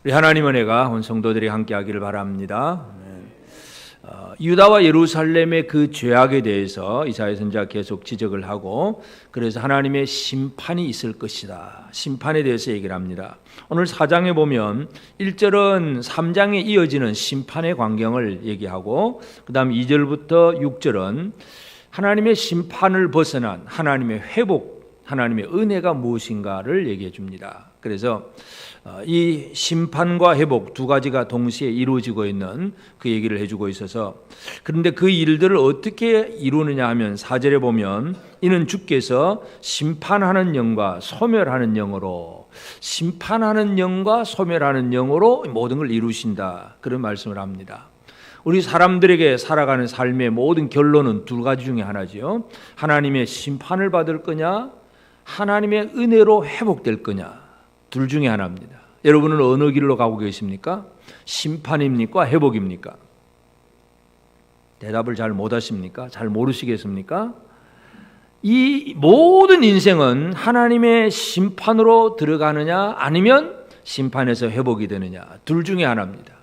우리 하나님 은혜가 온 성도들이 함께하기를 바랍니다. 유다와 예루살렘의 그 죄악에 대해서 이사야 선지자가 계속 지적을 하고, 그래서 하나님의 심판이 있을 것이다, 심판에 대해서 얘기를 합니다. 오늘 4장에 보면 1절은 3장에 이어지는 심판의 광경을 얘기하고, 그 다음 2절부터 6절은 하나님의 심판을 벗어난 하나님의 회복, 하나님의 은혜가 무엇인가를 얘기해 줍니다. 그래서 이 심판과 회복 두 가지가 동시에 이루어지고 있는 그 얘기를 해주고 있어서, 그런데 그 일들을 어떻게 이루느냐 하면 4절에 보면 이는 주께서 심판하는 영과 소멸하는 영으로, 심판하는 영과 소멸하는 영으로 모든 걸 이루신다, 그런 말씀을 합니다. 우리 사람들에게 살아가는 삶의 모든 결론은 두 가지 중에 하나지요. 하나님의 심판을 받을 거냐, 하나님의 은혜로 회복될 거냐, 둘 중에 하나입니다. 여러분은 어느 길로 가고 계십니까? 심판입니까? 회복입니까? 대답을 잘 못하십니까? 잘 모르시겠습니까? 이 모든 인생은 하나님의 심판으로 들어가느냐, 아니면 심판에서 회복이 되느냐, 둘 중에 하나입니다.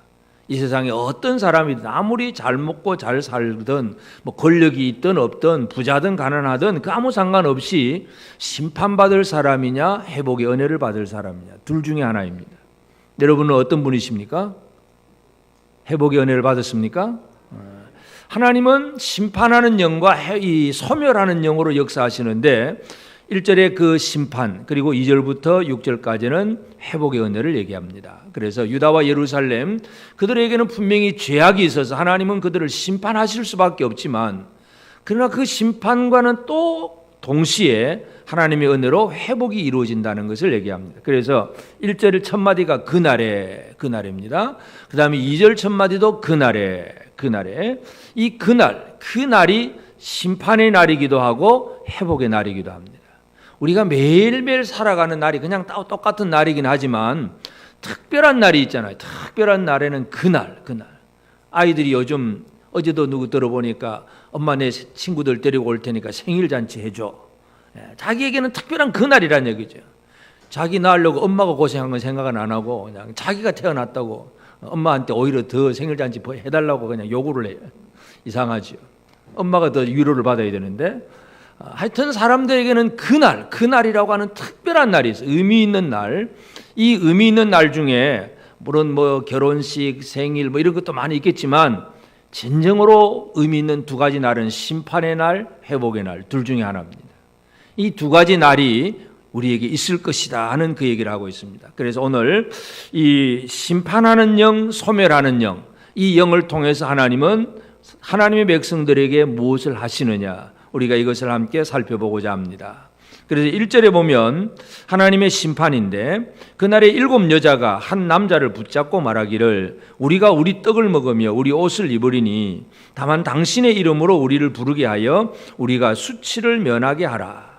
이 세상에 어떤 사람이든 아무리 잘 먹고 잘 살든 뭐 권력이 있든 없든 부자든 가난하든 그 아무 상관없이 심판받을 사람이냐, 회복의 은혜를 받을 사람이냐, 둘 중에 하나입니다. 여러분은 어떤 분이십니까? 회복의 은혜를 받았습니까? 하나님은 심판하는 영과 이 소멸하는 영으로 역사하시는데 1절에 그 심판, 그리고 2절부터 6절까지는 회복의 은혜를 얘기합니다. 그래서 유다와 예루살렘, 그들에게는 분명히 죄악이 있어서 하나님은 그들을 심판하실 수밖에 없지만, 그러나 그 심판과는 또 동시에 하나님의 은혜로 회복이 이루어진다는 것을 얘기합니다. 그래서 1절 첫 마디가 그날입니다. 그 다음에 2절 첫 마디도 그날에, 이 그날이 심판의 날이기도 하고 회복의 날이기도 합니다. 우리가 매일매일 살아가는 날이 그냥 똑같은 날이긴 하지만 특별한 날이 있잖아요. 특별한 날에는 그날. 아이들이 요즘, 어제도 누구 들어보니까 엄마 내 친구들 데리고 올 테니까 생일잔치 해줘. 자기에게는 특별한 그날이란 얘기죠. 자기 낳으려고 엄마가 고생한 건 생각은 안 하고 그냥 자기가 태어났다고 엄마한테 오히려 더 생일잔치 해달라고 그냥 요구를 해요. 이상하죠. 엄마가 더 위로를 받아야 되는데, 하여튼 사람들에게는 그날이라고 하는 특별한 날이 있어요. 의미 있는 날. 이 의미 있는 날 중에 물론 뭐 결혼식, 생일 뭐 이런 것도 많이 있겠지만, 진정으로 의미 있는 두 가지 날은 심판의 날, 회복의 날, 둘 중에 하나입니다. 이 두 가지 날이 우리에게 있을 것이다 하는 그 얘기를 하고 있습니다. 그래서 오늘 이 심판하는 영, 소멸하는 영, 이 영을 통해서 하나님은 하나님의 백성들에게 무엇을 하시느냐, 우리가 이것을 함께 살펴보고자 합니다. 그래서 1절에 보면 하나님의 심판인데, 그날에 7 여자가 한 남자를 붙잡고 말하기를 우리가 우리 떡을 먹으며 우리 옷을 입으리니 다만 당신의 이름으로 우리를 부르게 하여 우리가 수치를 면하게 하라.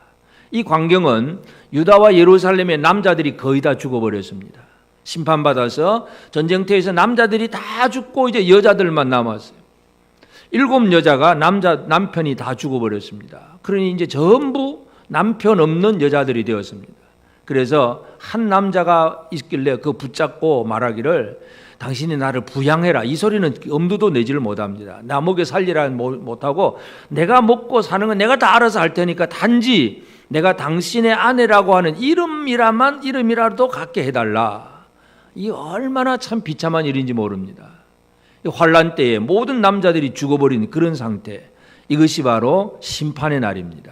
이 광경은 유다와 예루살렘의 남자들이 거의 다 죽어버렸습니다. 심판받아서 전쟁터에서 남자들이 다 죽고 이제 여자들만 남았어요. 7 여자가 남편이 다 죽어버렸습니다. 그러니 이제 전부 남편 없는 여자들이 되었습니다. 그래서 한 남자가 있길래 그 붙잡고 말하기를 당신이 나를 부양해라. 이 소리는 엄두도 내지를 못합니다. 나 먹여 살리라 못하고 내가 먹고 사는 건 내가 다 알아서 할 테니까 단지 내가 당신의 아내라고 하는 이름이라도 갖게 해달라. 이 얼마나 참 비참한 일인지 모릅니다. 환란 때에 모든 남자들이 죽어버린 그런 상태, 이것이 바로 심판의 날입니다.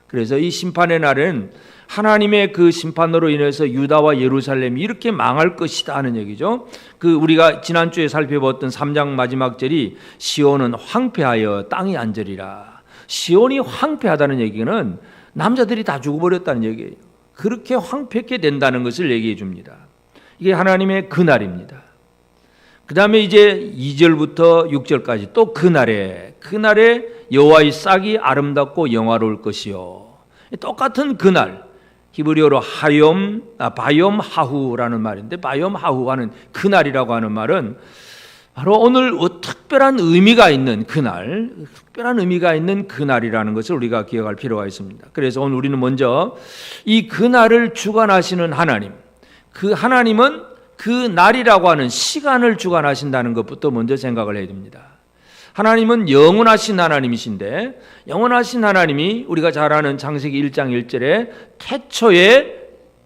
그래서 이 심판의 날은 하나님의 그 심판으로 인해서 유다와 예루살렘이 이렇게 망할 것이다 하는 얘기죠. 그 우리가 지난주에 살펴봤던 3장 마지막 절이 시온은 황폐하여 땅이 안절이라. 시온이 황폐하다는 얘기는 남자들이 다 죽어버렸다는 얘기예요. 그렇게 황폐하게 된다는 것을 얘기해 줍니다. 이게 하나님의 그날입니다. 그 다음에 이제 2절부터 6절까지 또 그날에 여호와의 싹이 아름답고 영화로울 것이요. 똑같은 그날, 히브리어로 바욤 하후라는 말인데, 바욤 하후하는 그날이라고 하는 말은 바로 오늘 특별한 의미가 있는 그날, 특별한 의미가 있는 그날이라는 것을 우리가 기억할 필요가 있습니다. 그래서 오늘 우리는 먼저 이 그날을 주관하시는 하나님, 그 하나님은 그 날이라고 하는 시간을 주관하신다는 것부터 먼저 생각을 해야 됩니다. 하나님은 영원하신 하나님이신데, 영원하신 하나님이 우리가 잘 아는 창세기 1장 1절에 태초에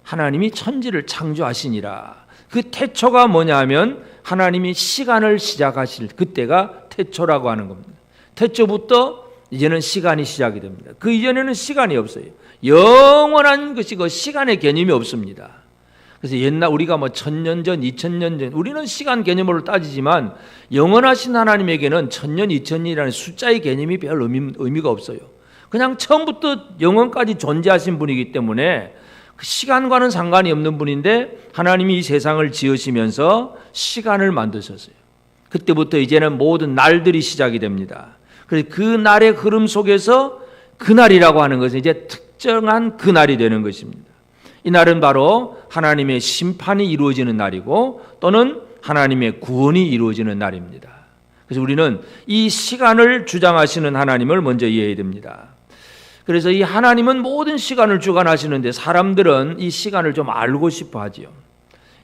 하나님이 천지를 창조하시니라. 그 태초가 뭐냐 하면 하나님이 시간을 시작하실 그때가 태초라고 하는 겁니다. 태초부터 이제는 시간이 시작이 됩니다. 그 이전에는 시간이 없어요. 영원한 것이 그 시간의 개념이 없습니다. 그래서 옛날 우리가 뭐 1000년 전, 2000년 전, 우리는 시간 개념으로 따지지만 영원하신 하나님에게는 1000년, 2000년이라는 숫자의 개념이 별 의미가 없어요. 그냥 처음부터 영원까지 존재하신 분이기 때문에 그 시간과는 상관이 없는 분인데, 하나님이 이 세상을 지으시면서 시간을 만드셨어요. 그때부터 이제는 모든 날들이 시작이 됩니다. 그래서 그 날의 흐름 속에서 그날이라고 하는 것은 이제 특정한 그날이 되는 것입니다. 이 날은 바로 하나님의 심판이 이루어지는 날이고, 또는 하나님의 구원이 이루어지는 날입니다. 그래서 우리는 이 시간을 주장하시는 하나님을 먼저 이해해야 됩니다. 그래서 이 하나님은 모든 시간을 주관하시는데, 사람들은 이 시간을 좀 알고 싶어 하지요.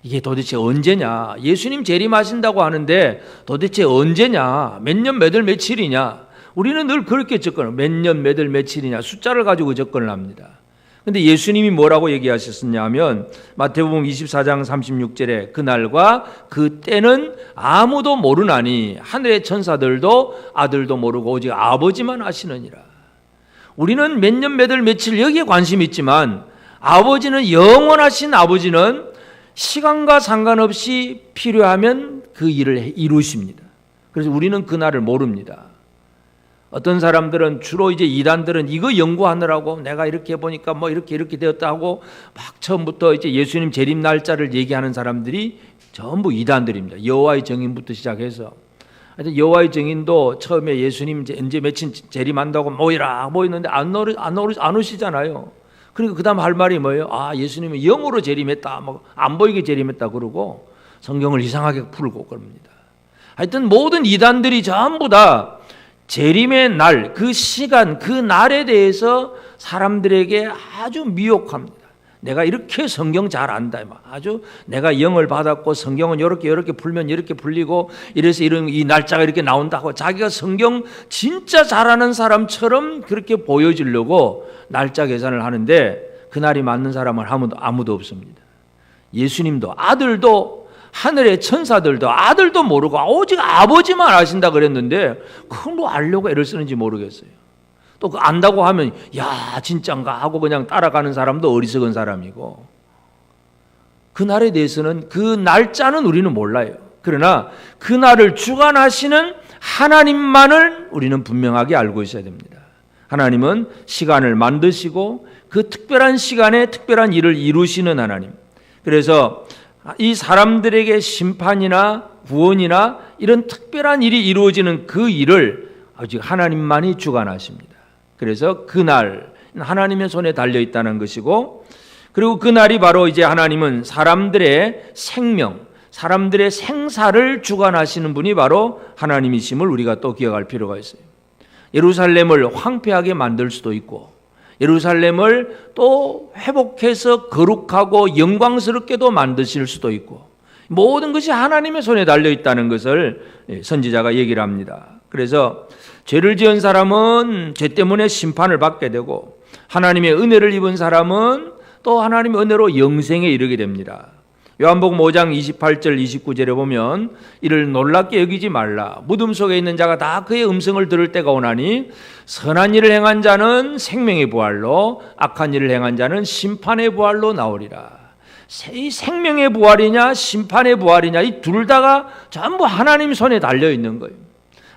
이게 도대체 언제냐? 예수님 재림하신다고 하는데 도대체 언제냐? 몇 년 몇 월 며칠이냐? 우리는 늘 그렇게 접근을, 몇 년 몇 월 며칠이냐 숫자를 가지고 접근을 합니다. 근데 예수님이 뭐라고 얘기하셨었냐 하면, 마태복음 24장 36절에 그날과 그때는 아무도 모르나니 하늘의 천사들도 아들도 모르고 오직 아버지만 아시느니라. 우리는 몇 년 몇 월 며칠 여기에 관심이 있지만, 아버지는, 영원하신 아버지는 시간과 상관없이 필요하면 그 일을 이루십니다. 그래서 우리는 그날을 모릅니다. 어떤 사람들은, 주로 이제 이단들은 이거 연구하느라고 내가 이렇게 보니까 뭐 이렇게 되었다 하고 막 처음부터 이제 예수님 재림 날짜를 얘기하는 사람들이 전부 이단들입니다. 여호와의 증인부터 시작해서, 여호와의 증인도 처음에 예수님 언제 며칠 재림한다고 모였는데 안 오시잖아요. 그러니까 그 다음 할 말이 뭐예요? 아, 예수님은 영으로 재림했다, 뭐 안 보이게 재림했다 그러고 성경을 이상하게 풀고 그럽니다. 하여튼 모든 이단들이 전부 다 재림의 날, 그 시간, 그 날에 대해서 사람들에게 아주 미혹합니다. 내가 이렇게 성경 잘 안다, 아주 내가 영을 받았고 성경은 이렇게 풀면 이렇게 풀리고 이래서 이런 이 날짜가 이렇게 나온다고 자기가 성경 진짜 잘하는 사람처럼 그렇게 보여주려고 날짜 계산을 하는데, 그 날이 맞는 사람은 아무도 없습니다. 예수님도, 아들도, 하늘의 천사들도 아들도 모르고 오직 아버지만 아신다 그랬는데, 그걸 뭐 알려고 애를 쓰는지 모르겠어요. 또 그 안다고 하면 야 진짠가 하고 그냥 따라가는 사람도 어리석은 사람이고, 그 날에 대해서는, 그 날짜는 우리는 몰라요. 그러나 그 날을 주관하시는 하나님만을 우리는 분명하게 알고 있어야 됩니다. 하나님은 시간을 만드시고 그 특별한 시간에 특별한 일을 이루시는 하나님. 그래서 이 사람들에게 심판이나 구원이나 이런 특별한 일이 이루어지는 그 일을 오직 하나님만이 주관하십니다. 그래서 그날 하나님의 손에 달려 있다는 것이고, 그리고 그날이 바로 이제 하나님은 사람들의 생명, 사람들의 생사를 주관하시는 분이 바로 하나님이심을 우리가 또 기억할 필요가 있어요. 예루살렘을 황폐하게 만들 수도 있고, 예루살렘을 또 회복해서 거룩하고 영광스럽게도 만드실 수도 있고, 모든 것이 하나님의 손에 달려 있다는 것을 선지자가 얘기를 합니다. 그래서 죄를 지은 사람은 죄 때문에 심판을 받게 되고, 하나님의 은혜를 입은 사람은 또 하나님의 은혜로 영생에 이르게 됩니다. 요한복음 5장 28절 29절에 보면, 이를 놀랍게 여기지 말라. 무덤 속에 있는 자가 다 그의 음성을 들을 때가 오나니 선한 일을 행한 자는 생명의 부활로, 악한 일을 행한 자는 심판의 부활로 나오리라. 이 생명의 부활이냐 심판의 부활이냐, 이 둘 다가 전부 하나님 손에 달려 있는 거예요.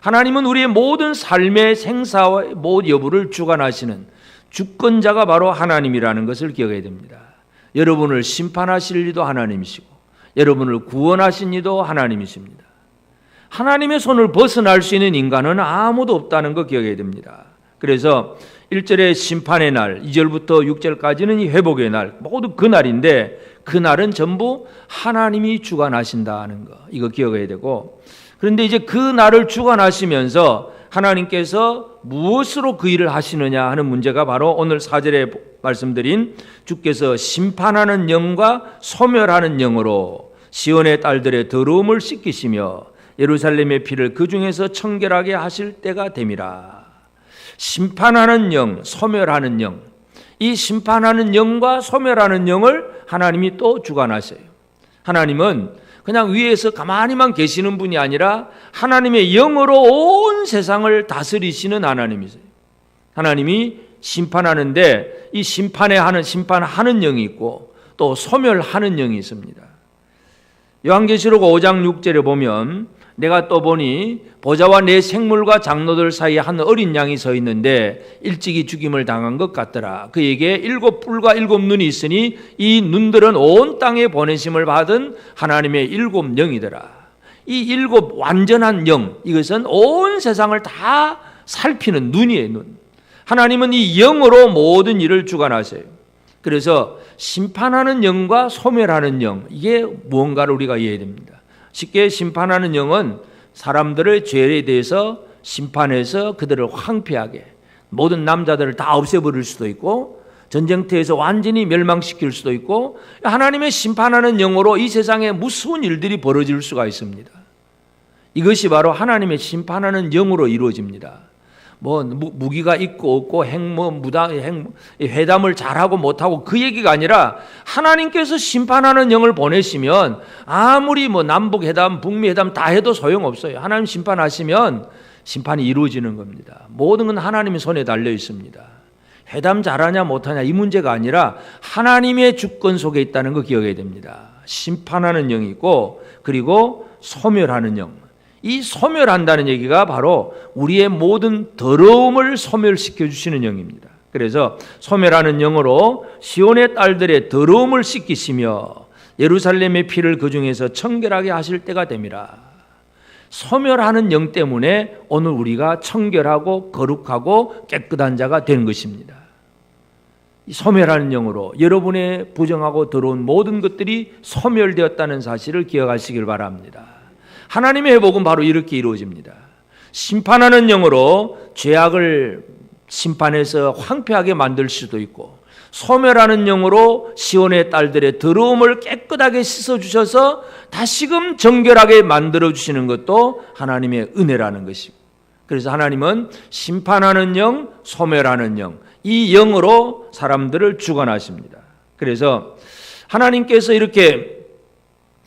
하나님은 우리의 모든 삶의 생사와 모든 여부를 주관하시는 주권자가 바로 하나님이라는 것을 기억해야 됩니다. 여러분을 심판하실 이도 하나님이시고 여러분을 구원하신 이도 하나님이십니다. 하나님의 손을 벗어날 수 있는 인간은 아무도 없다는 거 기억해야 됩니다. 그래서 1절의 심판의 날, 2절부터 6절까지는 이 회복의 날, 모두 그 날인데, 그 날은 전부 하나님이 주관하신다는 거, 이거 기억해야 되고, 그런데 이제 그 날을 주관하시면서 하나님께서 무엇으로 그 일을 하시느냐 하는 문제가 바로 오늘 4절에 말씀드린 주께서 심판하는 영과 소멸하는 영으로, 시온의 딸들의 더러움을 씻기시며 예루살렘의 피를 그 중에서 청결하게 하실 때가 됨이라. 심판하는 영, 소멸하는 영, 이 심판하는 영과 소멸하는 영을 하나님이 또 주관하세요. 하나님은 그냥 위에서 가만히만 계시는 분이 아니라 하나님의 영으로 온 세상을 다스리시는 하나님이세요. 하나님이 심판하는데 이 심판하는 영이 있고 또 소멸하는 영이 있습니다. 요한계시록 5장 6절에 보면 내가 또 보니 보좌와 내 생물과 장로들 사이에 한 어린 양이 서 있는데 일찍이 죽임을 당한 것 같더라. 그에게 7뿔과 7눈이 있으니 이 눈들은 온 땅에 보내심을 받은 하나님의 7 영이더라. 이 7 완전한 영, 이것은 온 세상을 다 살피는 눈이에요. 눈. 하나님은 이 영으로 모든 일을 주관하세요. 그래서 심판하는 영과 소멸하는 영, 이게 무언가를 우리가 이해해야 됩니다. 쉽게 심판하는 영은 사람들의 죄에 대해서 심판해서 그들을 황폐하게, 모든 남자들을 다 없애버릴 수도 있고 전쟁터에서 완전히 멸망시킬 수도 있고, 하나님의 심판하는 영으로 이 세상에 무서운 일들이 벌어질 수가 있습니다. 이것이 바로 하나님의 심판하는 영으로 이루어집니다. 무기가 있고 없고 회담을 잘하고 못하고 그 얘기가 아니라 하나님께서 심판하는 영을 보내시면 아무리 남북 회담, 북미 회담 다 해도 소용없어요. 하나님 심판하시면 심판이 이루어지는 겁니다. 모든 건 하나님의 손에 달려 있습니다. 회담 잘하냐 못하냐 이 문제가 아니라 하나님의 주권 속에 있다는 거 기억해야 됩니다. 심판하는 영이 있고, 그리고 소멸하는 영. 이 소멸한다는 얘기가 바로 우리의 모든 더러움을 소멸시켜 주시는 영입니다. 그래서 소멸하는 영으로 시온의 딸들의 더러움을 씻기시며 예루살렘의 피를 그 중에서 청결하게 하실 때가 됨이라. 소멸하는 영 때문에 오늘 우리가 청결하고 거룩하고 깨끗한 자가 된 것입니다. 이 소멸하는 영으로 여러분의 부정하고 더러운 모든 것들이 소멸되었다는 사실을 기억하시길 바랍니다. 하나님의 회복은 바로 이렇게 이루어집니다. 심판하는 영으로 죄악을 심판해서 황폐하게 만들 수도 있고, 소멸하는 영으로 시온의 딸들의 더러움을 깨끗하게 씻어주셔서 다시금 정결하게 만들어주시는 것도 하나님의 은혜라는 것이고, 그래서 하나님은 심판하는 영, 소멸하는 영, 이 영으로 사람들을 주관하십니다. 그래서 하나님께서 이렇게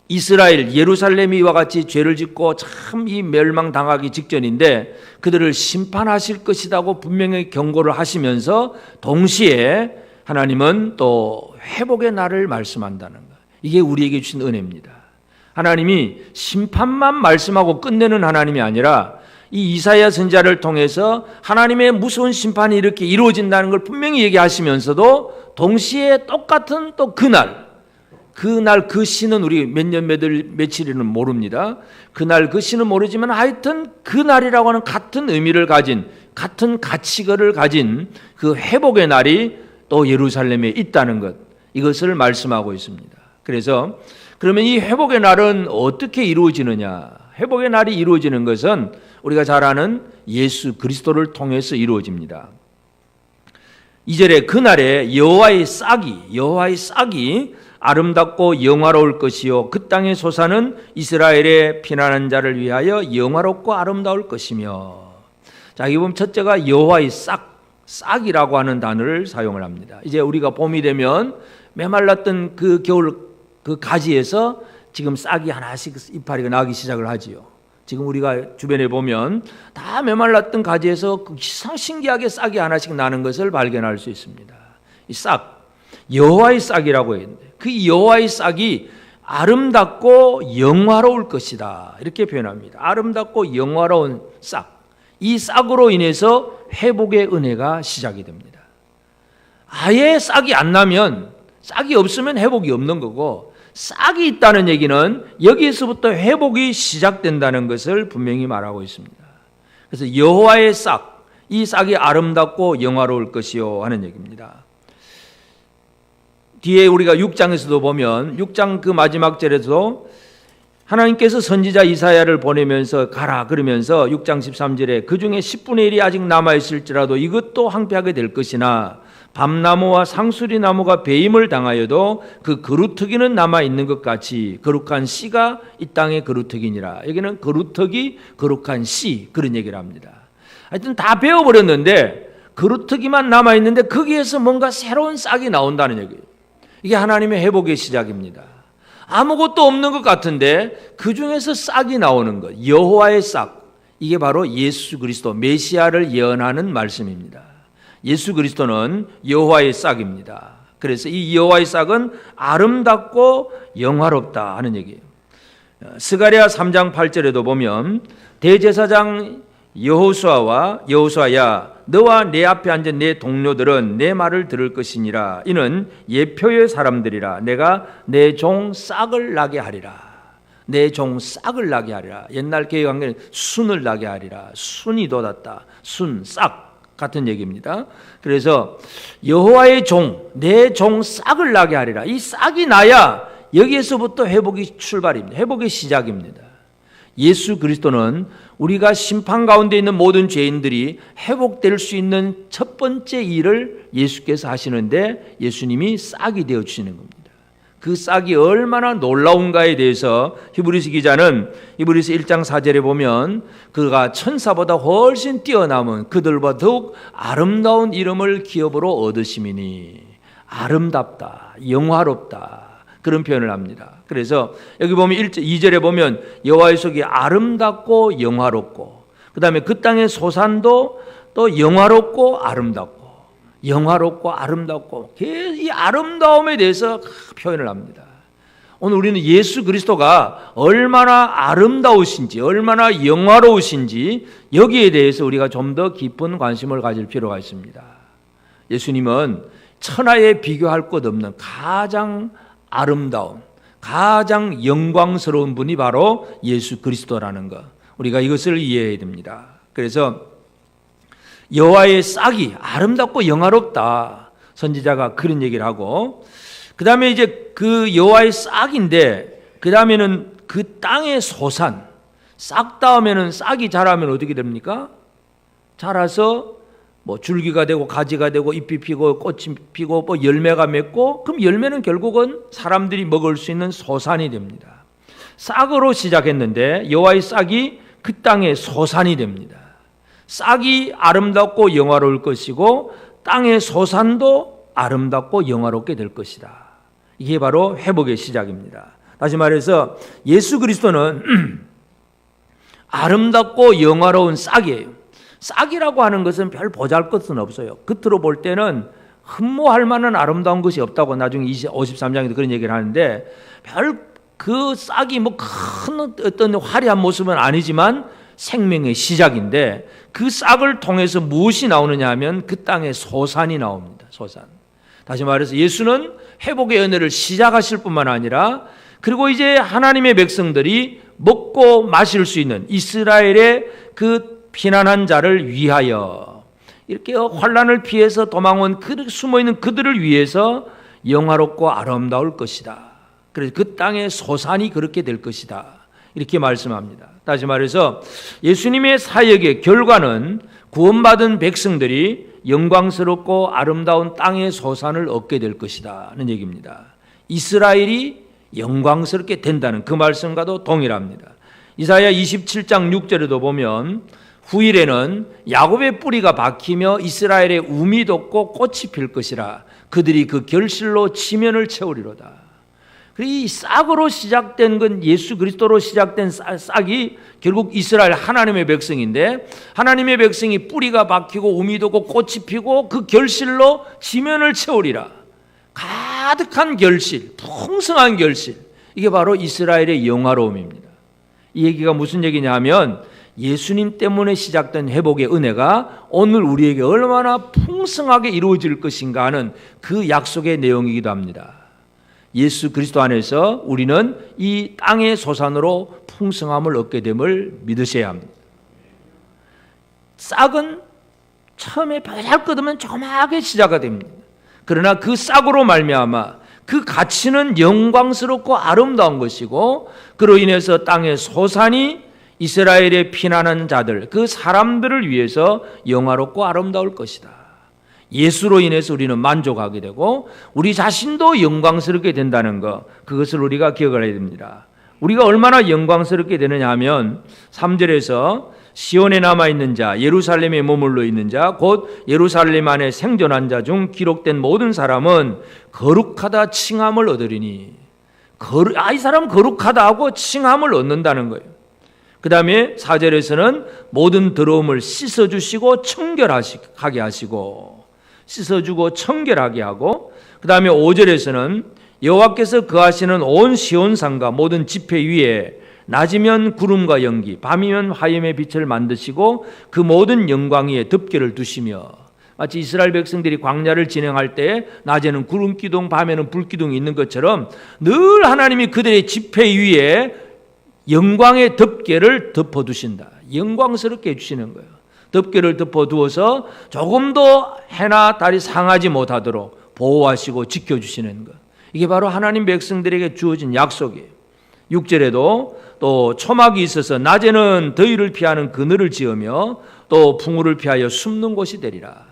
이스라엘, 예루살렘이 이와 같이 죄를 짓고 참 이 멸망당하기 직전인데 그들을 심판하실 것이라고 분명히 경고를 하시면서 동시에 하나님은 또 회복의 날을 말씀한다는 것. 이게 우리에게 주신 은혜입니다. 하나님이 심판만 말씀하고 끝내는 하나님이 아니라 이 이사야 선지자를 통해서 하나님의 무서운 심판이 이렇게 이루어진다는 걸 분명히 얘기하시면서도 동시에 똑같은 또 그날 그 시는 우리 몇 년 며칠이는 모릅니다. 그날 그 시는 모르지만 하여튼 그날이라고 하는 같은 의미를 가진, 같은 가치를 가진 그 회복의 날이 또 예루살렘에 있다는 것, 이것을 말씀하고 있습니다. 그래서 그러면 이 회복의 날은 어떻게 이루어지느냐? 회복의 날이 이루어지는 것은 우리가 잘 아는 예수 그리스도를 통해서 이루어집니다. 2절에 그날에 여호와의 싹이 아름답고 영화로울 것이요 그 땅의 소사는 이스라엘의 피난한 자를 위하여 영화롭고 아름다울 것이며. 자, 여기 보면 첫째가 여호와의 싹이라고 하는 단어를 사용을 합니다. 이제 우리가 봄이 되면 메말랐던 그 겨울 그 가지에서 지금 싹이 하나씩 이파리가 나기 시작을 하지요. 지금 우리가 주변에 보면 다 메말랐던 가지에서 신기하게 싹이 하나씩 나는 것을 발견할 수 있습니다. 이 싹, 여호와의 싹이라고 했는데 그 여호와의 싹이 아름답고 영화로울 것이다, 이렇게 표현합니다. 아름답고 영화로운 싹, 이 싹으로 인해서 회복의 은혜가 시작이 됩니다. 아예 싹이 안 나면, 싹이 없으면 회복이 없는 거고, 싹이 있다는 얘기는 여기에서부터 회복이 시작된다는 것을 분명히 말하고 있습니다. 그래서 여호와의 싹, 이 싹이 아름답고 영화로울 것이요 하는 얘기입니다. 뒤에 우리가 6장에서도 보면 6장 그 마지막 절에서 하나님께서 선지자 이사야를 보내면서 가라 그러면서 6장 13절에 그 중에 10분의 1이 아직 남아있을지라도 이것도 황폐하게 될 것이나 밤나무와 상수리 나무가 배임을 당하여도 그 그루터기는 남아 있는 것 같이 거룩한 씨가 이 땅의 그루터기니라. 여기는 그루터기, 거룩한 씨 그런 얘기를 합니다. 하여튼 다 베어버렸는데 그루터기만 남아 있는데 거기에서 뭔가 새로운 싹이 나온다는 얘기예요. 이게 하나님의 회복의 시작입니다. 아무것도 없는 것 같은데 그 중에서 싹이 나오는 것, 여호와의 싹. 이게 바로 예수 그리스도 메시아를 예언하는 말씀입니다. 예수 그리스도는 여호와의 싹입니다. 그래서 이 여호와의 싹은 아름답고 영화롭다 하는 얘기예요. 스가랴 3장 8절에도 보면 대제사장 여호수아야 너와 내 앞에 앉은 내 동료들은 내 말을 들을 것이니라. 이는 예표의 사람들이라. 내가 내 종 싹을 나게 하리라. 내 종 싹을 나게 하리라. 옛날 개혁 관계는 순을 나게 하리라. 순이 돋았다. 순, 싹 같은 얘기입니다. 그래서 여호와의 종, 내 종 싹을 나게 하리라. 이 싹이 나야 여기에서부터 회복이 출발입니다. 회복의 시작입니다. 예수 그리스도는 우리가 심판 가운데 있는 모든 죄인들이 회복될 수 있는 첫 번째 일을 예수께서 하시는데 예수님이 싹이 되어 주시는 겁니다. 그 싹이 얼마나 놀라운가에 대해서 히브리서 기자는 히브리서 1장 4절에 보면 그가 천사보다 훨씬 뛰어남은 그들보다 더욱 아름다운 이름을 기업으로 얻으심이니 아름답다, 영화롭다 그런 표현을 합니다. 그래서 여기 보면 2절에 보면 여호와의 속이 아름답고 영화롭고 그 다음에 그 땅의 소산도 또 영화롭고 아름답고 영화롭고 아름답고 이 아름다움에 대해서 표현을 합니다. 오늘 우리는 예수 그리스도가 얼마나 아름다우신지 얼마나 영화로우신지 여기에 대해서 우리가 좀 더 깊은 관심을 가질 필요가 있습니다. 예수님은 천하에 비교할 것 없는 가장 아름다운 가장 영광스러운 분이 바로 예수 그리스도라는 것 우리가 이것을 이해해야 됩니다. 그래서 여호와의 싹이 아름답고 영화롭다 선지자가 그런 얘기를 하고 그 다음에 이제 그 여호와의 싹인데 그 다음에는 그 땅의 소산 싹 다음에는 싹이 자라면 어떻게 됩니까? 자라서 뭐 줄기가 되고 가지가 되고 잎이 피고 꽃이 피고 뭐 열매가 맺고 그럼 열매는 결국은 사람들이 먹을 수 있는 소산이 됩니다. 싹으로 시작했는데 여호와의 싹이 그 땅의 소산이 됩니다. 싹이 아름답고 영화로울 것이고 땅의 소산도 아름답고 영화롭게 될 것이다. 이게 바로 회복의 시작입니다. 다시 말해서 예수 그리스도는 아름답고 영화로운 싹이에요. 싹이라고 하는 것은 별 보잘것은 없어요. 겉으로 볼 때는 흠모할 만한 아름다운 것이 없다고 나중에 53장에도 그런 얘기를 하는데 별 그 싹이 뭐 큰 어떤 화려한 모습은 아니지만 생명의 시작인데 그 싹을 통해서 무엇이 나오느냐 하면 그 땅에 소산이 나옵니다. 소산. 다시 말해서 예수는 회복의 은혜를 시작하실 뿐만 아니라 그리고 이제 하나님의 백성들이 먹고 마실 수 있는 이스라엘의 그 피난한 자를 위하여 이렇게 환난을 피해서 도망온 숨어있는 그들을 위해서 영화롭고 아름다울 것이다. 그래서 그 땅의 소산이 그렇게 될 것이다. 이렇게 말씀합니다. 다시 말해서 예수님의 사역의 결과는 구원받은 백성들이 영광스럽고 아름다운 땅의 소산을 얻게 될 것이다는 얘기입니다. 이스라엘이 영광스럽게 된다는 그 말씀과도 동일합니다. 이사야 27장 6절에도 보면 후일에는 야곱의 뿌리가 박히며 이스라엘의 우미 돋고 꽃이 필 것이라 그들이 그 결실로 지면을 채우리로다. 이 싹으로 시작된 건 예수 그리스도로 시작된 싹이 결국 이스라엘 하나님의 백성인데 하나님의 백성이 뿌리가 박히고 우미 돋고 꽃이 피고 그 결실로 지면을 채우리라. 가득한 결실, 풍성한 결실. 이게 바로 이스라엘의 영화로움입니다. 이 얘기가 무슨 얘기냐 하면 예수님 때문에 시작된 회복의 은혜가 오늘 우리에게 얼마나 풍성하게 이루어질 것인가 하는 그 약속의 내용이기도 합니다. 예수 그리스도 안에서 우리는 이 땅의 소산으로 풍성함을 얻게 됨을 믿으셔야 합니다. 싹은 처음에 보잘것없는 조그맣게 시작이 됩니다. 그러나 그 싹으로 말미암아 그 가치는 영광스럽고 아름다운 것이고 그로 인해서 땅의 소산이 이스라엘의 피난한 자들 그 사람들을 위해서 영화롭고 아름다울 것이다. 예수로 인해서 우리는 만족하게 되고 우리 자신도 영광스럽게 된다는 것, 그것을 우리가 기억을 해야 됩니다. 우리가 얼마나 영광스럽게 되느냐 하면 3절에서 시온에 남아있는 자, 예루살렘에 머물러 있는 자, 곧 예루살렘 안에 생존한 자 중 기록된 모든 사람은 거룩하다 칭함을 얻으리니, 이 사람 거룩하다 하고 칭함을 얻는다는 거예요. 그 다음에 4절에서는 모든 더러움을 씻어주시고 청결하게 하시고, 씻어주고 청결하게 하고, 그 다음에 5절에서는 여호와께서 거하시는 온 시온산과 모든 지폐 위에 낮이면 구름과 연기, 밤이면 화염의 빛을 만드시고 그 모든 영광 위에 덮개를 두시며, 마치 이스라엘 백성들이 광야를 진행할 때 낮에는 구름 기둥, 밤에는 불 기둥이 있는 것처럼 늘 하나님이 그들의 지폐 위에 영광의 덮개를 덮어두신다. 영광스럽게 해주시는 거예요. 덮개를 덮어두어서 조금도 해나 달이 상하지 못하도록 보호하시고 지켜주시는 것. 이게 바로 하나님 백성들에게 주어진 약속이에요. 6절에도 또 초막이 있어서 낮에는 더위를 피하는 그늘을 지으며 또 풍우를 피하여 숨는 곳이 되리라.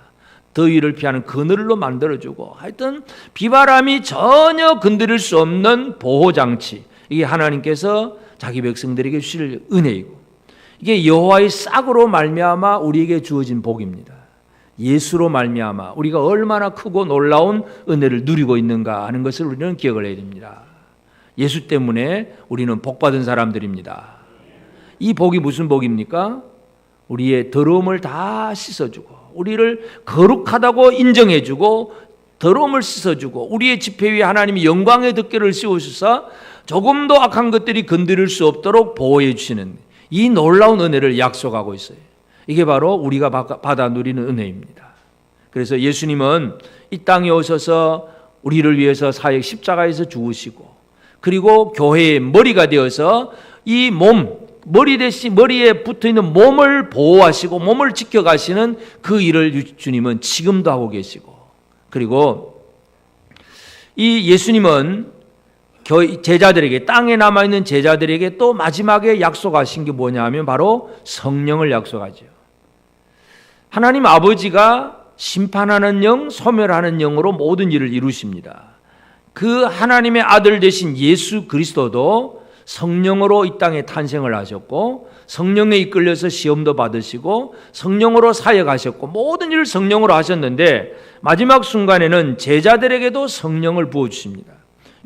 더위를 피하는 그늘로 만들어주고, 하여튼 비바람이 전혀 건드릴 수 없는 보호장치, 이게 하나님께서 자기 백성들에게 주실 은혜이고, 이게 여호와의 싹으로 말미암아 우리에게 주어진 복입니다. 예수로 말미암아 우리가 얼마나 크고 놀라운 은혜를 누리고 있는가 하는 것을 우리는 기억을 해야 됩니다. 예수 때문에 우리는 복받은 사람들입니다. 이 복이 무슨 복입니까? 우리의 더러움을 다 씻어주고, 우리를 거룩하다고 인정해주고, 더러움을 씻어주고, 우리의 지폐 위에 하나님이 영광의 덮개를 씌우셔서 조금도 악한 것들이 건드릴 수 없도록 보호해 주시는 이 놀라운 은혜를 약속하고 있어요. 이게 바로 우리가 받아 누리는 은혜입니다. 그래서 예수님은 이 땅에 오셔서 우리를 위해서 사역 십자가에서 죽으시고, 그리고 교회의 머리가 되어서 이 머리 대신 머리에 붙어있는 몸을 보호하시고 몸을 지켜가시는 그 일을 주님은 지금도 하고 계시고, 그리고 이 예수님은 제자들에게, 땅에 남아있는 제자들에게 또 마지막에 약속하신 게 뭐냐 하면 바로 성령을 약속하죠. 하나님 아버지가 심판하는 영, 소멸하는 영으로 모든 일을 이루십니다. 그 하나님의 아들 되신 예수 그리스도도 성령으로 이 땅에 탄생을 하셨고, 성령에 이끌려서 시험도 받으시고, 성령으로 사역하셨고, 모든 일을 성령으로 하셨는데 마지막 순간에는 제자들에게도 성령을 부어주십니다.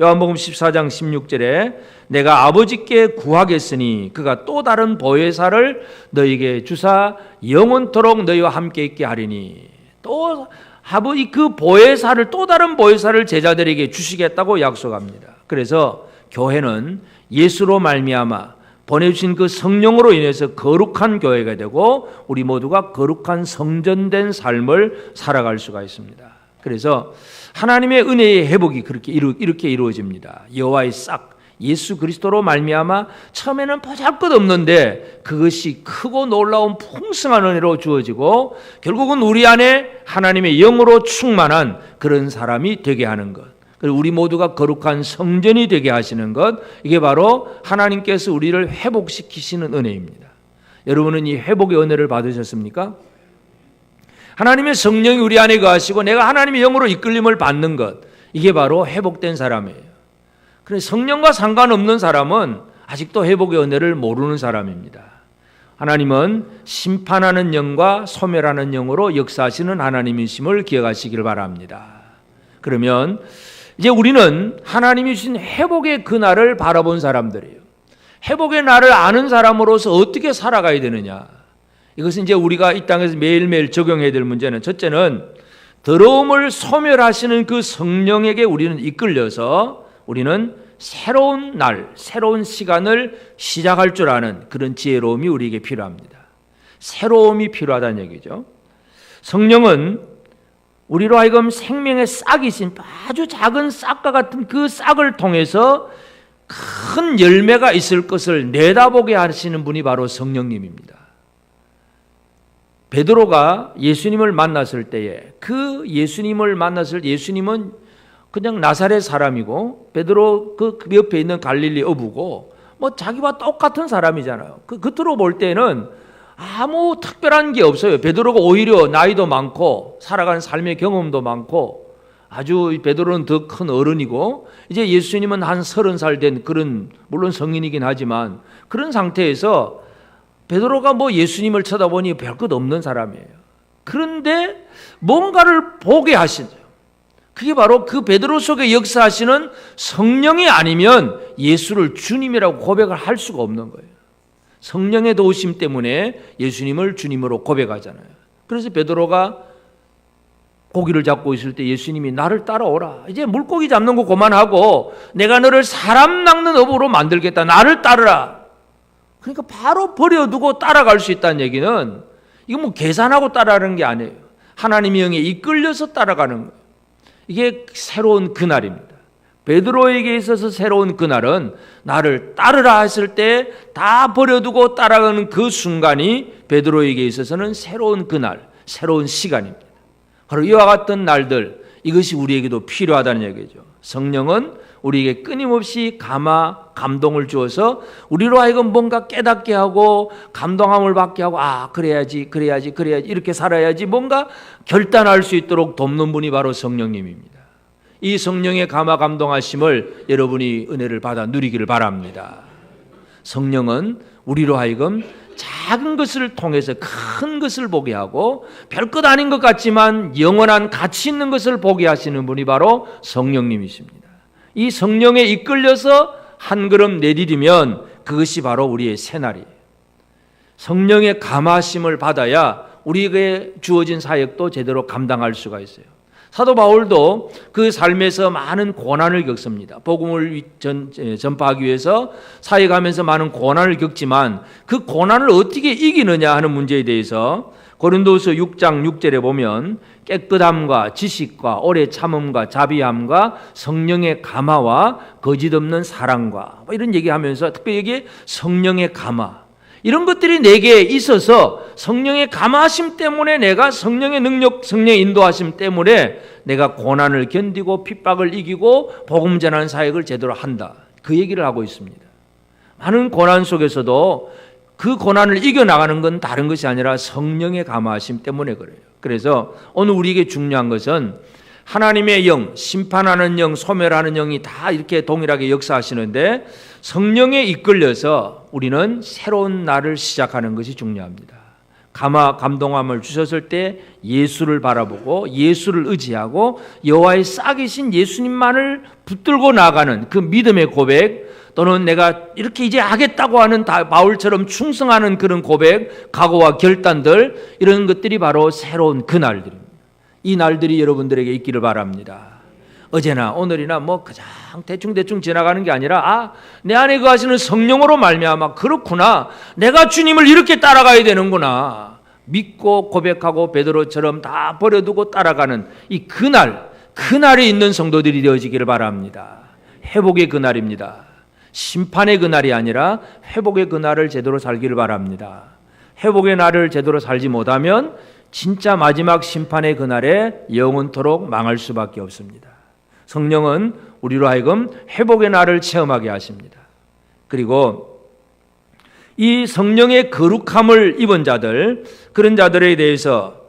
요한복음 14장 16절에 내가 아버지께 구하겠으니 그가 또 다른 보혜사를 너희에게 주사 영원토록 너희와 함께 있게 하리니, 또 아버지 그 보혜사를, 또 다른 보혜사를 제자들에게 주시겠다고 약속합니다. 그래서 교회는 예수로 말미암아 보내주신 그 성령으로 인해서 거룩한 교회가 되고 우리 모두가 거룩한 성전된 삶을 살아갈 수가 있습니다. 그래서 하나님의 은혜의 회복이 이렇게 이루어집니다. 여호와의 싹, 예수 그리스도로 말미암아 처음에는 보잘것없는데 그것이 크고 놀라운 풍성한 은혜로 주어지고 결국은 우리 안에 하나님의 영으로 충만한 그런 사람이 되게 하는 것, 그리고 우리 모두가 거룩한 성전이 되게 하시는 것, 이게 바로 하나님께서 우리를 회복시키시는 은혜입니다. 여러분은 이 회복의 은혜를 받으셨습니까? 하나님의 성령이 우리 안에 거하시고 내가 하나님의 영으로 이끌림을 받는 것, 이게 바로 회복된 사람이에요. 그래서 성령과 상관없는 사람은 아직도 회복의 은혜를 모르는 사람입니다. 하나님은 심판하는 영과 소멸하는 영으로 역사하시는 하나님이심을 기억하시길 바랍니다. 그러면 이제 우리는 하나님이 주신 회복의 그 날을 바라본 사람들이에요. 회복의 날을 아는 사람으로서 어떻게 살아가야 되느냐, 이것은 이제 우리가 이 땅에서 매일매일 적용해야 될 문제는, 첫째는 더러움을 소멸하시는 그 성령에게 우리는 이끌려서 우리는 새로운 날, 새로운 시간을 시작할 줄 아는 그런 지혜로움이 우리에게 필요합니다. 새로움이 필요하다는 얘기죠. 성령은 우리로 하여금 생명의 싹이신 아주 작은 싹과 같은 그 싹을 통해서 큰 열매가 있을 것을 내다보게 하시는 분이 바로 성령님입니다. 베드로가 예수님을 만났을 때에 그 예수님을 만났을 때 예수님은 그냥 나사렛 사람이고 베드로 그 옆에 있는 갈릴리 어부고 뭐 자기와 똑같은 사람이잖아요. 그 겉으로 볼 때는 아무 특별한 게 없어요. 베드로가 오히려 나이도 많고 살아가는 삶의 경험도 많고 아주 베드로는 더 큰 어른이고 이제 예수님은 한 30살 된 그런 물론 성인이긴 하지만 그런 상태에서 베드로가 뭐 예수님을 쳐다보니 별것 없는 사람이에요. 그런데 뭔가를 보게 하신 거예요. 그게 바로 그 베드로 속에 역사하시는 성령이 아니면 예수를 주님이라고 고백을 할 수가 없는 거예요. 성령의 도우심 때문에 예수님을 주님으로 고백하잖아요. 그래서 베드로가 고기를 잡고 있을 때 예수님이 나를 따라오라. 이제 물고기 잡는 거 그만하고 내가 너를 사람 낚는 어부로 만들겠다. 나를 따르라. 그러니까 바로 버려두고 따라갈 수 있다는 얘기는 이거 뭐 계산하고 따라가는 게 아니에요. 하나님의 영에 이끌려서 따라가는 거예요. 이게 새로운 그날입니다. 베드로에게 있어서 새로운 그날은 나를 따르라 했을 때 다 버려두고 따라가는 그 순간이 베드로에게 있어서는 새로운 그날, 새로운 시간입니다. 바로 이와 같은 날들, 이것이 우리에게도 필요하다는 얘기죠. 성령은 우리에게 끊임없이 감동을 주어서 우리로 하여금 뭔가 깨닫게 하고 감동함을 받게 하고 그래야지 이렇게 살아야지 뭔가 결단할 수 있도록 돕는 분이 바로 성령님입니다. 이 성령의 감동하심을 여러분이 은혜를 받아 누리기를 바랍니다. 성령은 우리로 하여금 작은 것을 통해서 큰 것을 보게 하고 별것 아닌 것 같지만 영원한 가치 있는 것을 보게 하시는 분이 바로 성령님이십니다. 이 성령에 이끌려서 한 걸음 내디디면 그것이 바로 우리의 새날이에요. 성령의 감하심을 받아야 우리에게 주어진 사역도 제대로 감당할 수가 있어요. 사도 바울도 그 삶에서 많은 고난을 겪습니다. 복음을 전파하기 위해서 사역하면서 많은 고난을 겪지만 그 고난을 어떻게 이기느냐 하는 문제에 대해서 고린도서 6장 6절에 보면 깨끗함과 지식과 오래 참음과 자비함과 성령의 감화와 거짓 없는 사랑과 이런 얘기하면서 특별히 여기에 성령의 감화 이런 것들이 내게 있어서 성령의 감화하심 때문에 내가 성령의 능력, 성령의 인도하심 때문에 내가 고난을 견디고 핍박을 이기고 복음 전하는 사역을 제대로 한다. 그 얘기를 하고 있습니다. 많은 고난 속에서도 그 고난을 이겨나가는 건 다른 것이 아니라 성령의 감화하심 때문에 그래요. 그래서 오늘 우리에게 중요한 것은 하나님의 영, 심판하는 영, 소멸하는 영이 다 이렇게 동일하게 역사하시는데 성령에 이끌려서 우리는 새로운 날을 시작하는 것이 중요합니다. 감동함을 주셨을 때 예수를 바라보고 예수를 의지하고 여호와의 싹이신 예수님만을 붙들고 나가는 그 믿음의 고백 또는 내가 이렇게 이제 하겠다고 하는 바울처럼 충성하는 그런 고백, 각오와 결단들 이런 것들이 바로 새로운 그 날들입니다. 이 날들이 여러분들에게 있기를 바랍니다. 어제나 오늘이나 뭐 그냥 대충 지나가는 게 아니라 내 안에 거하시는 성령으로 말미암아 그렇구나. 내가 주님을 이렇게 따라가야 되는구나. 믿고 고백하고 베드로처럼 다 버려두고 따라가는 이 그날이 있는 성도들이 되어지기를 바랍니다. 회복의 그날입니다. 심판의 그날이 아니라 회복의 그날을 제대로 살기를 바랍니다. 회복의 날을 제대로 살지 못하면 진짜 마지막 심판의 그날에 영원토록 망할 수밖에 없습니다. 성령은 우리로 하여금 회복의 날을 체험하게 하십니다. 그리고 이 성령의 거룩함을 입은 자들, 그런 자들에 대해서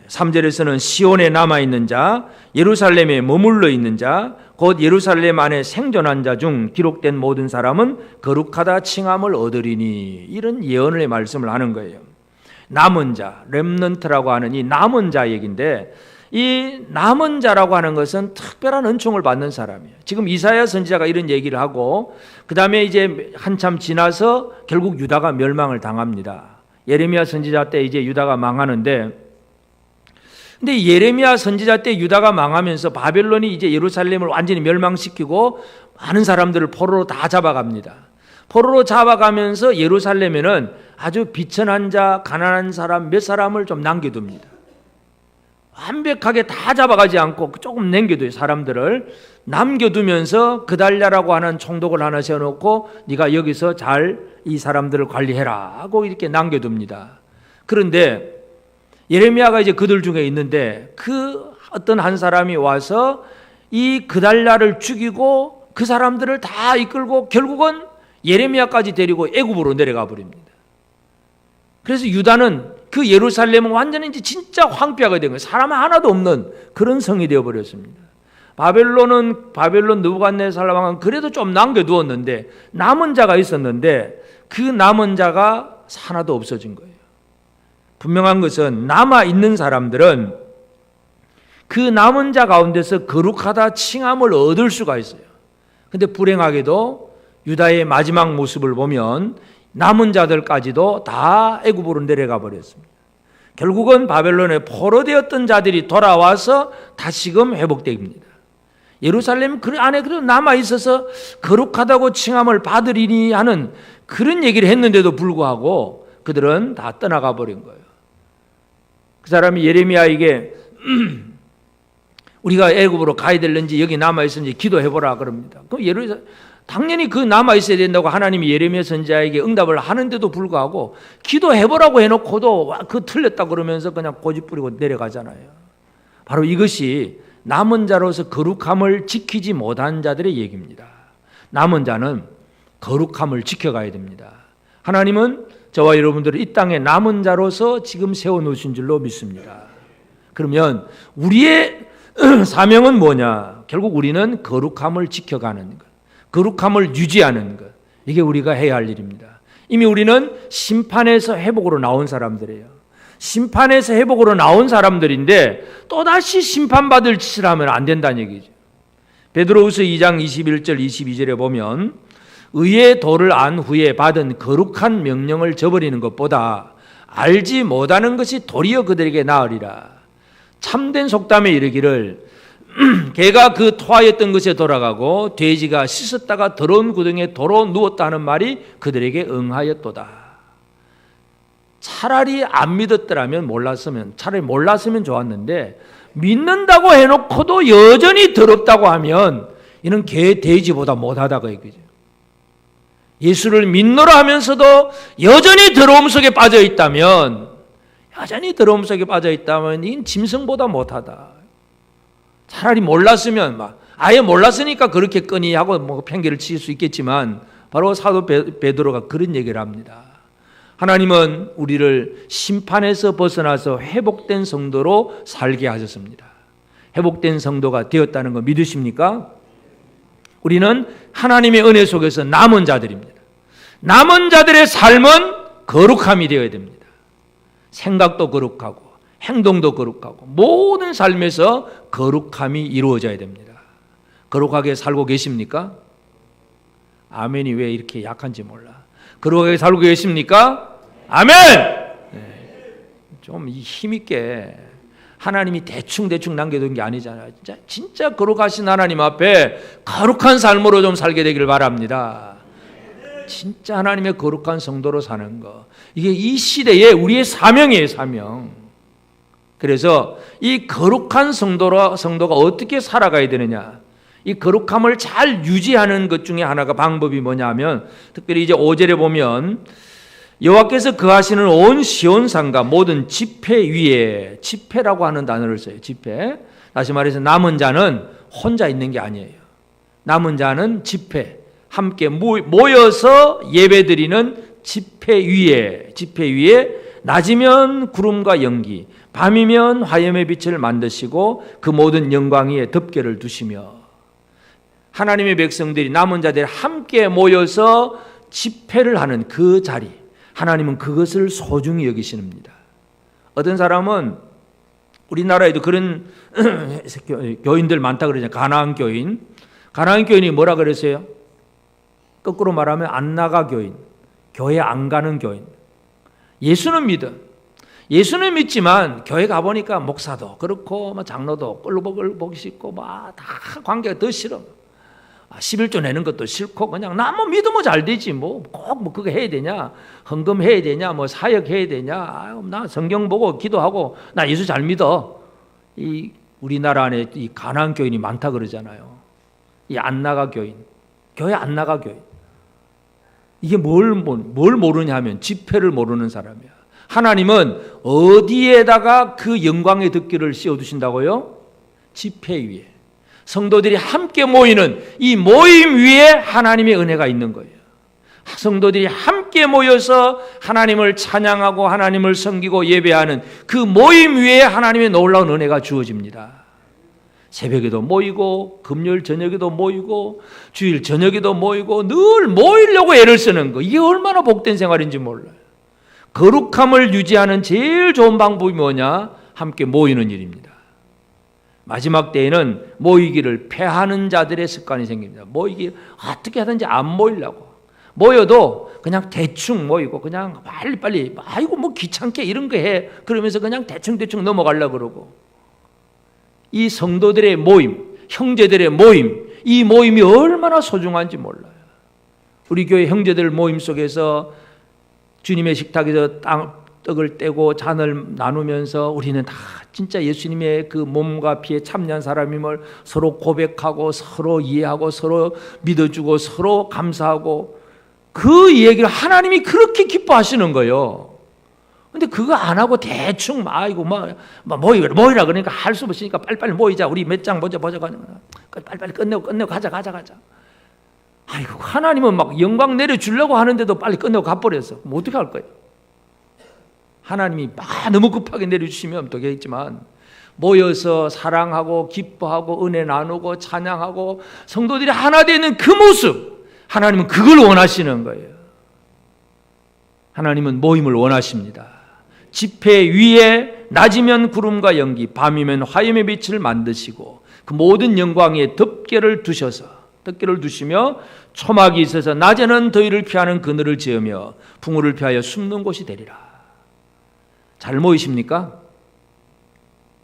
3절에서는 시온에 남아있는 자, 예루살렘에 머물러 있는 자, 곧 예루살렘 안에 생존한 자 중 기록된 모든 사람은 거룩하다 칭함을 얻으리니 이런 예언의 말씀을 하는 거예요. 남은 자, 렘넌트라고 하는 이 남은 자 얘기인데 이 남은 자라고 하는 것은 특별한 은총을 받는 사람이에요. 지금 이사야 선지자가 이런 얘기를 하고 그 다음에 이제 한참 지나서 결국 유다가 멸망을 당합니다. 예레미야 선지자 때 이제 유다가 망하는데 근데 예레미야 선지자 때 유다가 망하면서 바벨론이 이제 예루살렘을 완전히 멸망시키고 많은 사람들을 포로로 다 잡아갑니다. 포로로 잡아가면서 예루살렘에는 아주 비천한 자, 가난한 사람 몇 사람을 좀 남겨둡니다. 완벽하게 다 잡아가지 않고 조금 남겨둬요. 사람들을 남겨두면서 그달랴라고 하는 총독을 하나 세워놓고 네가 여기서 잘 이 사람들을 관리해라 하고 이렇게 남겨둡니다. 그런데 예레미야가 이제 그들 중에 있는데 그 어떤 한 사람이 와서 이 그달랴를 죽이고 그 사람들을 다 이끌고 결국은 예레미야까지 데리고 애굽으로 내려가 버립니다. 그래서 유다는 그 예루살렘은 완전히 이제 진짜 황폐하게 된 거예요. 사람 하나도 없는 그런 성이 되어버렸습니다. 바벨론 느부갓네살 왕은 그래도 좀 남겨두었는데 남은 자가 있었는데 그 남은 자가 하나도 없어진 거예요. 분명한 것은 남아있는 사람들은 그 남은 자 가운데서 거룩하다 칭함을 얻을 수가 있어요. 근데 불행하게도 유다의 마지막 모습을 보면 남은 자들까지도 다 애굽으로 내려가 버렸습니다. 결국은 바벨론에 포로되었던 자들이 돌아와서 다시금 회복됩니다. 예루살렘 그 안에 그래도 남아있어서 거룩하다고 칭함을 받으리니 하는 그런 얘기를 했는데도 불구하고 그들은 다 떠나가 버린 거예요. 그 사람이 예레미야에게 우리가 애굽으로 가야 되는지 여기 남아있는지 기도해보라 그럽니다. 그럼 당연히 그 남아있어야 된다고 하나님이 예레미야 선지자에게 응답을 하는데도 불구하고 기도해보라고 해놓고도 그 틀렸다 그러면서 그냥 고집 부리고 내려가잖아요. 바로 이것이 남은 자로서 거룩함을 지키지 못한 자들의 얘기입니다. 남은 자는 거룩함을 지켜가야 됩니다. 하나님은 저와 여러분들을 이 땅에 남은 자로서 지금 세워놓으신 줄로 믿습니다. 그러면 우리의 사명은 뭐냐? 결국 우리는 거룩함을 지켜가는 것, 거룩함을 유지하는 것, 이게 우리가 해야 할 일입니다. 이미 우리는 심판에서 회복으로 나온 사람들이에요. 심판에서 회복으로 나온 사람들인데 또다시 심판받을 짓을 하면 안 된다는 얘기죠. 베드로후서 2장 21절 22절에 보면 의의 도를 안 후에 받은 거룩한 명령을 저버리는 것보다 알지 못하는 것이 도리어 그들에게 나으리라. 참된 속담에 이르기를 개가 그 토하였던 것에 돌아가고 돼지가 씻었다가 더러운 구덩이에 도로 누웠다 하는 말이 그들에게 응하였도다. 차라리 안 믿었더라면 차라리 몰랐으면 좋았는데 믿는다고 해놓고도 여전히 더럽다고 하면 이는 개 돼지보다 못하다고 얘기죠. 예수를 믿노라 하면서도 여전히 더러움 속에 빠져 있다면 이는 짐승보다 못하다. 차라리 몰랐으면 아예 몰랐으니까 그렇게 끄니 하고 편견을 칠 수 있겠지만 바로 사도 베드로가 그런 얘기를 합니다. 하나님은 우리를 심판에서 벗어나서 회복된 성도로 살게 하셨습니다. 회복된 성도가 되었다는 거 믿으십니까? 우리는 하나님의 은혜 속에서 남은 자들입니다. 남은 자들의 삶은 거룩함이 되어야 됩니다. 생각도 거룩하고 행동도 거룩하고 모든 삶에서 거룩함이 이루어져야 됩니다. 거룩하게 살고 계십니까? 아멘이 왜 이렇게 약한지 몰라. 거룩하게 살고 계십니까? 아멘! 좀 힘있게 하나님이 대충 남겨둔 게 아니잖아요. 진짜 거룩하신 하나님 앞에 거룩한 삶으로 좀 살게 되길 바랍니다. 진짜 하나님의 거룩한 성도로 사는 거. 이게 이 시대에 우리의 사명이에요, 사명. 그래서 이 거룩한 성도가 어떻게 살아가야 되느냐. 이 거룩함을 잘 유지하는 것 중에 하나가 방법이 뭐냐면 특별히 이제 5절에 보면 여호와께서 거하시는 온 시온산과 모든 지폐 위에 지폐라고 하는 단어를 써요. 지폐. 다시 말해서 남은 자는 혼자 있는 게 아니에요. 남은 자는 지폐. 함께 모여서 예배드리는 지폐 위에 낮이면 구름과 연기, 밤이면 화염의 빛을 만드시고 그 모든 영광 위에 덮개를 두시며 하나님의 백성들이 남은 자들이 함께 모여서 집회를 하는 그 자리, 하나님은 그것을 소중히 여기십니다. 어떤 사람은 우리나라에도 그런 교인들 많다 그러잖아요. 가나안 교인이 뭐라 그랬어요? 거꾸로 말하면 안 나가 교인, 교회 안 가는 교인. 예수는 믿지만 교회 가보니까 목사도 그렇고 장로도 꼴보기 싫고 다 관계가 더 싫어. 11조 내는 것도 싫고 그냥 나 믿으면 잘 되지 꼭 그거 해야 되냐, 헌금해야 되냐, 사역해야 되냐, 나 성경 보고 기도하고 나 예수 잘 믿어. 이 우리나라 안에 이 가나안 교인이 많다 그러잖아요. 이 안 나가 교인, 교회 안 나가 교인. 이게 뭘 모르냐 하면 지폐를 모르는 사람이야. 하나님은 어디에다가 그 영광의 덮개를 씌워두신다고요? 지폐 위에. 성도들이 함께 모이는 이 모임 위에 하나님의 은혜가 있는 거예요. 성도들이 함께 모여서 하나님을 찬양하고 하나님을 섬기고 예배하는 그 모임 위에 하나님의 놀라운 은혜가 주어집니다. 새벽에도 모이고 금요일 저녁에도 모이고 주일 저녁에도 모이고 늘 모이려고 애를 쓰는 거, 이게 얼마나 복된 생활인지 몰라요. 거룩함을 유지하는 제일 좋은 방법이 뭐냐? 함께 모이는 일입니다. 마지막 때에는 모이기를 패하는 자들의 습관이 생깁니다. 모이기 어떻게 하든지 안 모이려고, 모여도 그냥 대충 모이고 그냥 빨리빨리, 아이고 뭐 귀찮게 이런 거 해, 그러면서 그냥 대충 넘어가려고 그러고, 이 성도들의 모임, 형제들의 모임, 이 모임이 얼마나 소중한지 몰라요. 우리 교회 형제들 모임 속에서 주님의 식탁에서 떡을 떼고 잔을 나누면서 우리는 다 진짜 예수님의 그 몸과 피에 참여한 사람임을 서로 고백하고 서로 이해하고 서로 믿어주고 서로 감사하고, 그 얘기를 하나님이 그렇게 기뻐하시는 거예요. 근데 그거 안 하고 대충 아이고 모이라 그러니까 할 수 없으니까 빨리빨리 모이자, 우리 몇 장 보자 빨리빨리 끝내고 가자. 아이고, 하나님은 막 영광 내려주려고 하는데도 빨리 끝내고 가버렸어. 뭐 어떻게 할 거예요? 하나님이 막 너무 급하게 내려주시면 되겠지만, 모여서 사랑하고 기뻐하고 은혜 나누고 찬양하고 성도들이 하나 되는 그 모습, 하나님은 그걸 원하시는 거예요. 하나님은 모임을 원하십니다. 지폐 위에 낮이면 구름과 연기, 밤이면 화염의 빛을 만드시고 그 모든 영광에 덮개를 두시며 초막이 있어서 낮에는 더위를 피하는 그늘을 지으며 풍우를 피하여 숨는 곳이 되리라. 잘 모이십니까?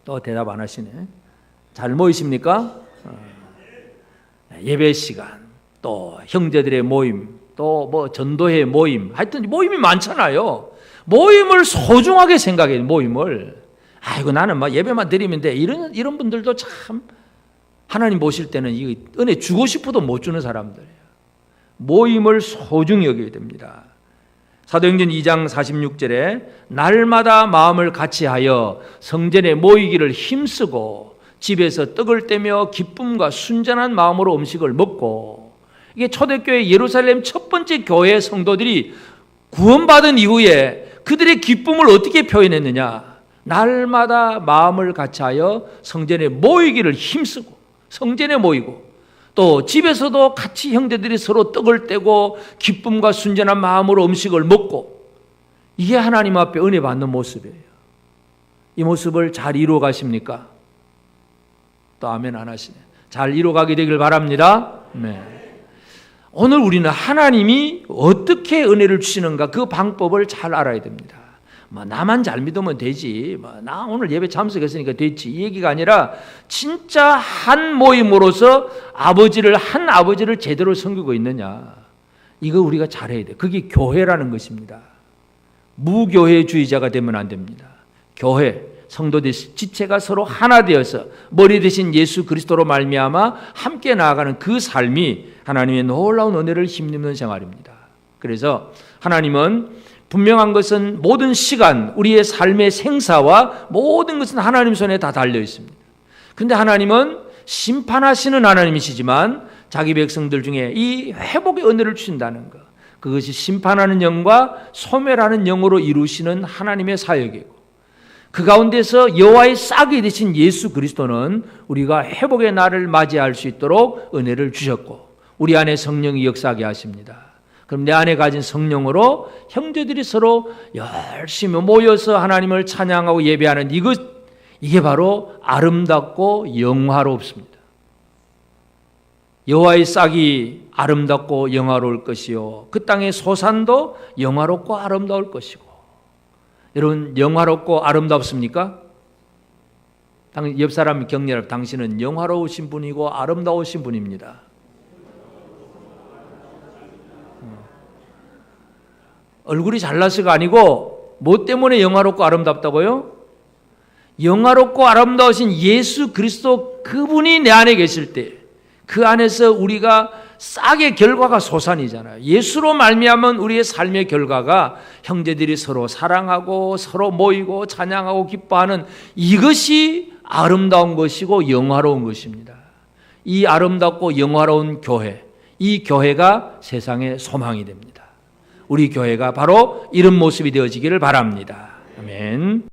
또 대답 안 하시네. 잘 모이십니까? 예배 시간, 또 형제들의 모임, 또 뭐 전도회 모임, 하여튼 모임이 많잖아요. 모임을 소중하게 생각해요. 모임을, 아이고 나는 막 예배만 드리면 돼, 이런 분들도 참 하나님 보실 때는 이 은혜 주고 싶어도 못 주는 사람들이에요. 모임을 소중히 여겨야 됩니다. 사도행전 2장 46절에 날마다 마음을 같이하여 성전에 모이기를 힘쓰고 집에서 떡을 떼며 기쁨과 순전한 마음으로 음식을 먹고, 이게 초대교회 예루살렘 첫 번째 교회 성도들이 구원받은 이후에 그들의 기쁨을 어떻게 표현했느냐? 날마다 마음을 같이하여 성전에 모이기를 힘쓰고, 성전에 모이고, 또 집에서도 같이 형제들이 서로 떡을 떼고 기쁨과 순전한 마음으로 음식을 먹고, 이게 하나님 앞에 은혜 받는 모습이에요. 이 모습을 잘 이루어 가십니까? 또 아멘 안 하시네. 잘 이루어 가게 되길 바랍니다. 네. 오늘 우리는 하나님이 어떻게 은혜를 주시는가, 그 방법을 잘 알아야 됩니다. 나만 잘 믿으면 되지, 나 오늘 예배 참석했으니까 됐지, 이 얘기가 아니라 진짜 한 모임으로서 한 아버지를 제대로 섬기고 있느냐, 이거 우리가 잘해야 돼. 그게 교회라는 것입니다. 무교회주의자가 되면 안 됩니다. 교회, 성도들 지체가 서로 하나 되어서 머리 대신 예수 그리스도로 말미암아 함께 나아가는 그 삶이 하나님의 놀라운 은혜를 힘입는 생활입니다. 그래서 하나님은 분명한 것은 모든 시간, 우리의 삶의 생사와 모든 것은 하나님 손에 다 달려 있습니다. 그런데 하나님은 심판하시는 하나님이시지만 자기 백성들 중에 이 회복의 은혜를 주신다는 것, 그것이 심판하는 영과 소멸하는 영으로 이루시는 하나님의 사역이고, 그 가운데서 여호와의 싹이 되신 예수 그리스도는 우리가 회복의 날을 맞이할 수 있도록 은혜를 주셨고, 우리 안에 성령이 역사하게 하십니다. 그럼 내 안에 가진 성령으로 형제들이 서로 열심히 모여서 하나님을 찬양하고 예배하는 이게 바로 아름답고 영화롭습니다. 여호와의 싹이 아름답고 영화로울 것이요, 그 땅의 소산도 영화롭고 아름다울 것이고. 여러분, 영화롭고 아름답습니까? 옆 사람 격려하라. 당신은 영화로우신 분이고 아름다우신 분입니다. 얼굴이 잘나서가 아니고 뭐 때문에 영화롭고 아름답다고요? 영화롭고 아름다우신 예수 그리스도, 그분이 내 안에 계실 때 그 안에서 우리가 싹의 결과가 솟아나잖아요. 예수로 말미암은 우리의 삶의 결과가 형제들이 서로 사랑하고 서로 모이고 찬양하고 기뻐하는, 이것이 아름다운 것이고 영화로운 것입니다. 이 아름답고 영화로운 교회, 이 교회가 세상의 소망이 됩니다. 우리 교회가 바로 이런 모습이 되어지기를 바랍니다. 아멘.